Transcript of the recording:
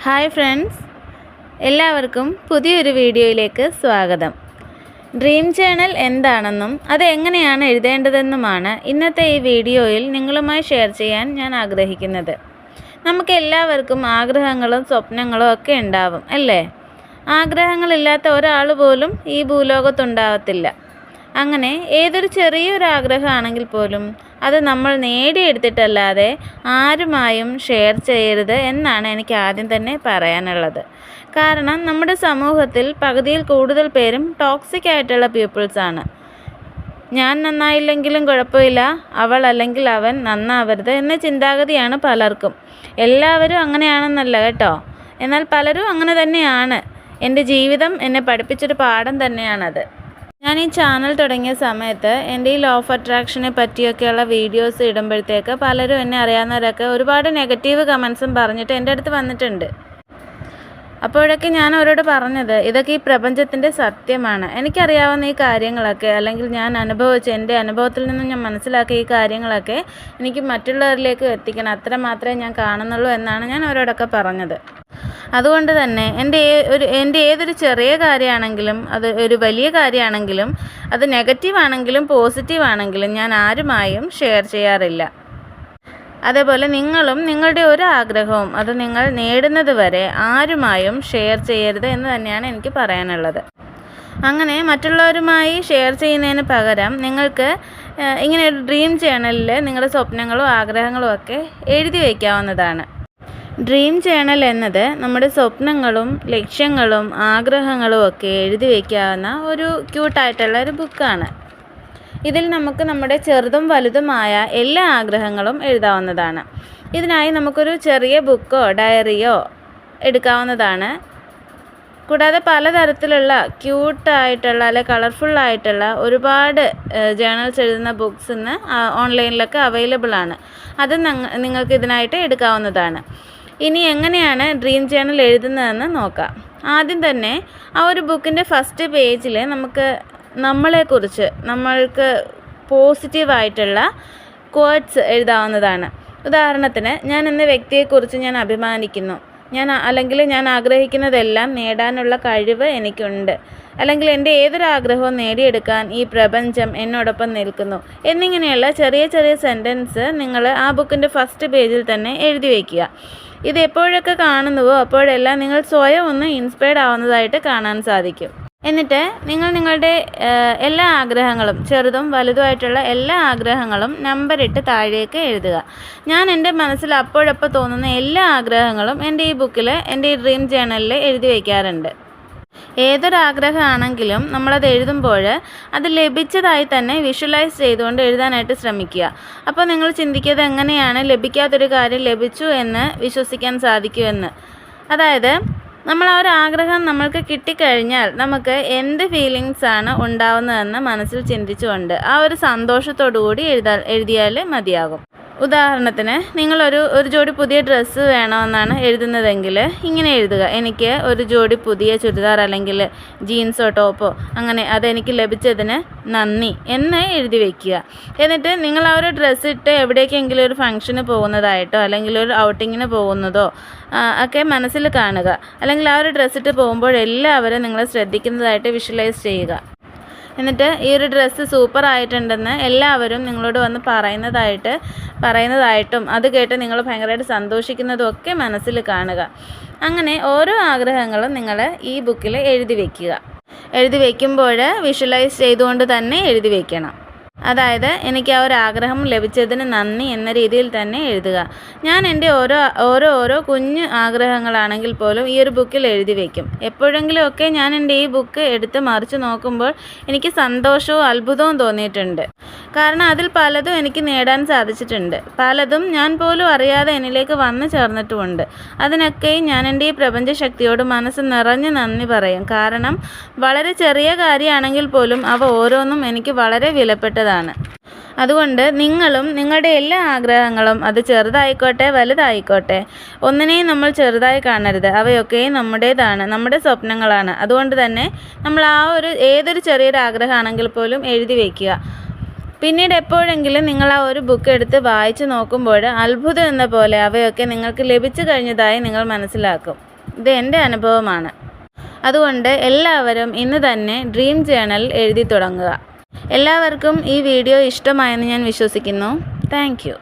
Hi friends, എല്ലാവർക്കും പുതിയൊരു വീഡിയോയിലേക്ക് സ്വാഗതം. ഡ്രീം ജേണൽ എന്താണെന്നും അത് എങ്ങനെയാണ് എഴുതേണ്ടതെന്നുമാണ് ഇന്നത്തെ ഈ വീഡിയോയിൽ നിങ്ങളുമായി ഷെയർ ചെയ്യാൻ ഞാൻ ആഗ്രഹിക്കുന്നത്. നമുക്ക് എല്ലാവർക്കും ആഗ്രഹങ്ങളും സ്വപ്നങ്ങളും ഒക്കെ ഉണ്ടാവും അല്ലേ? ആഗ്രഹങ്ങളില്ലാത്ത ഒരാൾ പോലും ഈ ഭൂലോകത്തുണ്ടാവത്തില്ല. അങ്ങനെ ഏതൊരു ചെറിയൊരു ആഗ്രഹമാണെങ്കിൽ പോലും അത് നമ്മൾ നേടിയെടുത്തിട്ടല്ലാതെ ആരുമായും ഷെയർ ചെയ്യരുത് എന്നാണ് എനിക്ക് ആദ്യം തന്നെ പറയാനുള്ളത്. കാരണം നമ്മുടെ സമൂഹത്തിൽ പകുതിയിൽ കൂടുതൽ പേരും ടോക്സിക് ആയിട്ടുള്ള പീപ്പിൾസാണ്. ഞാൻ നന്നായില്ലെങ്കിലും കുഴപ്പമില്ല, അവൾ അല്ലെങ്കിൽ അവൻ നന്നാവരുത് എന്ന ചിന്താഗതിയാണ് പലർക്കും. എല്ലാവരും അങ്ങനെയാണെന്നല്ല കേട്ടോ, എന്നാൽ പലരും അങ്ങനെ തന്നെയാണ്. എൻ്റെ ജീവിതം എന്നെ പഠിപ്പിച്ചൊരു പാഠം തന്നെയാണത്. ഞാൻ ഈ ചാനൽ തുടങ്ങിയ സമയത്ത് എൻ്റെ ഈ ലോ ഓഫ് അട്രാക്ഷനെ പറ്റിയൊക്കെയുള്ള വീഡിയോസ് ഇടുമ്പോഴത്തേക്ക് പലരും എന്നെ അറിയാവുന്നവരൊക്കെ ഒരുപാട് നെഗറ്റീവ് കമൻസും പറഞ്ഞിട്ട് എൻ്റെ അടുത്ത് വന്നിട്ടുണ്ട്. അപ്പോഴൊക്കെ ഞാൻ അവരോട് പറഞ്ഞത്, ഇതൊക്കെ ഈ പ്രപഞ്ചത്തിൻ്റെ സത്യമാണ്. എനിക്കറിയാവുന്ന ഈ കാര്യങ്ങളൊക്കെ, അല്ലെങ്കിൽ ഞാൻ അനുഭവിച്ച എൻ്റെ അനുഭവത്തിൽ നിന്നും ഞാൻ മനസ്സിലാക്കിയ ഈ കാര്യങ്ങളൊക്കെ എനിക്ക് മറ്റുള്ളവരിലേക്ക് എത്തിക്കണം, അത്ര മാത്രമേ ഞാൻ കാണുന്നുള്ളൂ എന്നാണ് ഞാൻ അവരോടൊക്കെ പറഞ്ഞത്. അതുകൊണ്ട് തന്നെ എൻ്റെ ഏതൊരു ചെറിയ കാര്യമാണെങ്കിലും, അത് ഒരു വലിയ കാര്യമാണെങ്കിലും, അത് നെഗറ്റീവ് ആണെങ്കിലും പോസിറ്റീവ് ആണെങ്കിലും ഞാൻ ആരുമായും ഷെയർ ചെയ്യാറില്ല. അതേപോലെ നിങ്ങളും നിങ്ങളുടെ ഒരു ആഗ്രഹവും അത് നിങ്ങൾ നേടുന്നത് വരെ ആരുമായും ഷെയർ ചെയ്യരുത് എന്ന് തന്നെയാണ് എനിക്ക് പറയാനുള്ളത്. അങ്ങനെ മറ്റുള്ളവരുമായി ഷെയർ ചെയ്യുന്നതിന് പകരം നിങ്ങൾക്ക് ഇങ്ങനെ ഒരു ഡ്രീം ജേണലിൽ നിങ്ങളുടെ സ്വപ്നങ്ങളും ആഗ്രഹങ്ങളും ഒക്കെ എഴുതി വയ്ക്കാവുന്നതാണ്. ഡ്രീം ജേണൽ എന്നത് നമ്മുടെ സ്വപ്നങ്ങളും ലക്ഷ്യങ്ങളും ആഗ്രഹങ്ങളും ഒക്കെ എഴുതി വയ്ക്കാവുന്ന ഒരു ക്യൂട്ടായിട്ടുള്ള ഒരു ബുക്കാണ്. ഇതിൽ നമുക്ക് നമ്മുടെ ചെറുതും വലുതുമായ എല്ലാ ആഗ്രഹങ്ങളും എഴുതാവുന്നതാണ്. ഇതിനായി നമുക്കൊരു ചെറിയ ബുക്കോ ഡയറിയോ എടുക്കാവുന്നതാണ്. കൂടാതെ പലതരത്തിലുള്ള ക്യൂട്ടായിട്ടുള്ള അല്ലെങ്കിൽ കളർഫുള്ളായിട്ടുള്ള ഒരുപാട് ജേണൽസ് എഴുതുന്ന ബുക്സ് ഇന്ന് ഓൺലൈനിലൊക്കെ അവൈലബിൾ ആണ്. അത് നിങ്ങൾക്ക് ഇതിനായിട്ട് എടുക്കാവുന്നതാണ്. ഇനി എങ്ങനെയാണ് ഡ്രീം ജേണൽ എഴുതുന്നതെന്ന് നോക്കാം. ആദ്യം തന്നെ ആ ഒരു ബുക്കിൻ്റെ ഫസ്റ്റ് പേജിൽ നമുക്ക് നമ്മളെക്കുറിച്ച്, നമ്മൾക്ക് പോസിറ്റീവായിട്ടുള്ള ക്വോട്ട്സ് എഴുതാവുന്നതാണ്. ഉദാഹരണത്തിന്, ഞാൻ എന്ന വ്യക്തിയെക്കുറിച്ച് ഞാൻ അഭിമാനിക്കുന്നു, അല്ലെങ്കിൽ ഞാൻ ആഗ്രഹിക്കുന്നതെല്ലാം നേടാനുള്ള കഴിവ് എനിക്കുണ്ട്, അല്ലെങ്കിൽ എൻ്റെ ഏതൊരു ആഗ്രഹവും നേടിയെടുക്കാൻ ഈ പ്രപഞ്ചം എന്നോടൊപ്പം നിൽക്കുന്നു എന്നിങ്ങനെയുള്ള ചെറിയ ചെറിയ സെൻറ്റൻസ് നിങ്ങൾ ആ ബുക്കിൻ്റെ ഫസ്റ്റ് പേജിൽ തന്നെ എഴുതി വയ്ക്കുക. ഇത് എപ്പോഴൊക്കെ കാണുന്നുവോ അപ്പോഴെല്ലാം നിങ്ങൾ സ്വയം ഒന്ന് ഇൻസ്പയർഡ് ആവുന്നതായിട്ട് കാണാൻ സാധിക്കും. എന്നിട്ട് നിങ്ങളുടെ എല്ലാ ആഗ്രഹങ്ങളും, ചെറുതും വലുതുമായിട്ടുള്ള എല്ലാ ആഗ്രഹങ്ങളും നമ്പറിട്ട് താഴേക്ക് എഴുതുക. ഞാൻ എൻ്റെ മനസ്സിൽ അപ്പോഴപ്പോൾ തോന്നുന്ന എല്ലാ ആഗ്രഹങ്ങളും എൻ്റെ ഈ ബുക്കിൽ, എൻ്റെ ഈ ഡ്രീം ജേണലിൽ എഴുതി വയ്ക്കാറുണ്ട്. ഏതൊരാഗ്രഹമാണെങ്കിലും നമ്മളത് എഴുതുമ്പോൾ അത് ലഭിച്ചതായി തന്നെ വിഷ്വലൈസ് ചെയ്തുകൊണ്ട് എഴുതാനായിട്ട് ശ്രമിക്കുക. അപ്പോൾ നിങ്ങൾ ചിന്തിക്കുന്നത്, എങ്ങനെയാണ് ലഭിക്കാത്തൊരു കാര്യം ലഭിച്ചു എന്ന് വിശ്വസിക്കാൻ സാധിക്കുമെന്ന്. അതായത് നമ്മൾ ആ ഒരു ആഗ്രഹം നമ്മൾക്ക് കിട്ടിക്കഴിഞ്ഞാൽ നമുക്ക് എന്ത് ഫീലിങ്സാണ് ഉണ്ടാവുന്നതെന്ന് മനസ്സിൽ ചിന്തിച്ചുകൊണ്ട് ആ ഒരു സന്തോഷത്തോടു കൂടി എഴുതിയാൽ മതിയാകും. ഉദാഹരണത്തിന്, നിങ്ങളൊരു ജോഡി പുതിയ ഡ്രസ്സ് വേണമെന്നാണ് എഴുതുന്നതെങ്കിൽ ഇങ്ങനെ എഴുതുക: എനിക്ക് ഒരു ജോഡി പുതിയ ചുരിദാർ അല്ലെങ്കിൽ ജീൻസോ ടോപ്പോ അങ്ങനെ അതെനിക്ക് ലഭിച്ചതിന് നന്ദി എന്ന് എഴുതി വയ്ക്കുക. എന്നിട്ട് നിങ്ങൾ ആ ഒരു ഡ്രസ്സ് ഇട്ട് എവിടേക്കെങ്കിലും ഒരു ഫംഗ്ഷന് പോകുന്നതായിട്ടോ അല്ലെങ്കിൽ ഒരു ഔട്ടിങ്ങിന് പോകുന്നതോ ഒക്കെ മനസ്സിൽ കാണുക. അല്ലെങ്കിൽ ആ ഒരു ഡ്രസ്സ് ഇട്ട് പോകുമ്പോൾ എല്ലാവരും നിങ്ങളെ ശ്രദ്ധിക്കുന്നതായിട്ട് വിഷ്വലൈസ് ചെയ്യുക. എന്നിട്ട് ഈ ഒരു ഡ്രസ്സ് സൂപ്പർ ആയിട്ടുണ്ടെന്ന് എല്ലാവരും നിങ്ങളോട് വന്ന് പറയുന്നതായിട്ടും അത് കേട്ട് നിങ്ങൾ ഭയങ്കരമായിട്ട് സന്തോഷിക്കുന്നതും ഒക്കെ മനസ്സിൽ കാണുക. അങ്ങനെ ഓരോ ആഗ്രഹങ്ങളും നിങ്ങൾ ഈ ബുക്കിൽ എഴുതി വയ്ക്കുക. എഴുതി വയ്ക്കുമ്പോൾ വിഷ്വലൈസ് ചെയ്തുകൊണ്ട് തന്നെ എഴുതി വയ്ക്കണം. അതായത്, എനിക്ക് ആ ഒരു ആഗ്രഹം ലഭിച്ചതിന് നന്ദി എന്ന രീതിയിൽ തന്നെ എഴുതുക. ഞാൻ എൻ്റെ ഓരോ കുഞ്ഞു ആഗ്രഹങ്ങളാണെങ്കിൽ പോലും ഈ ഒരു ബുക്കിൽ എഴുതി വയ്ക്കും. എപ്പോഴെങ്കിലുമൊക്കെ ഞാൻ എൻ്റെ ഈ ബുക്ക് എടുത്ത് മറിച്ച് നോക്കുമ്പോൾ എനിക്ക് സന്തോഷവും അത്ഭുതവും തോന്നിയിട്ടുണ്ട്. കാരണം അതിൽ പലതും എനിക്ക് നേടാൻ സാധിച്ചിട്ടുണ്ട്. പലതും ഞാൻ പോലും അറിയാതെ എന്നിലേക്ക് വന്നു ചേർന്നിട്ടുമുണ്ട്. അതിനൊക്കെ ഞാൻ എൻ്റെ ഈ പ്രപഞ്ചശക്തിയോട് മനസ്സ് നിറഞ്ഞ് നന്ദി പറയും. കാരണം വളരെ ചെറിയ കാര്യമാണെങ്കിൽ പോലും അവ ഓരോന്നും എനിക്ക് വളരെ വിലപ്പെട്ടതാണ്. അതുകൊണ്ട് നിങ്ങളും നിങ്ങളുടെ എല്ലാ ആഗ്രഹങ്ങളും, അത് ചെറുതായിക്കോട്ടെ വലുതായിക്കോട്ടെ, ഒന്നിനെയും നമ്മൾ ചെറുതായി കാണരുത്. അവയൊക്കെ നമ്മുടേതാണ്, നമ്മുടെ സ്വപ്നങ്ങളാണ്. അതുകൊണ്ട് തന്നെ നമ്മൾ ഏതൊരു ചെറിയൊരു ആഗ്രഹമാണെങ്കിൽ പോലും എഴുതി വയ്ക്കുക. പിന്നീട് എപ്പോഴെങ്കിലും നിങ്ങൾ ആ ഒരു ബുക്ക് എടുത്ത് വായിച്ചു നോക്കുമ്പോൾ അത്ഭുതം എന്ന പോലെ അവയൊക്കെ നിങ്ങൾക്ക് ലഭിച്ചു കഴിഞ്ഞതായി നിങ്ങൾ മനസ്സിലാക്കും. ഇത് എൻ്റെ അനുഭവമാണ്. അതുകൊണ്ട് എല്ലാവരും ഇന്ന് തന്നെ ഡ്രീം ജേണൽ എഴുതി തുടങ്ങുക. എല്ലാവർക്കും ഈ വീഡിയോ ഇഷ്ടമായെന്ന് ഞാൻ വിശ്വസിക്കുന്നു. Thank you.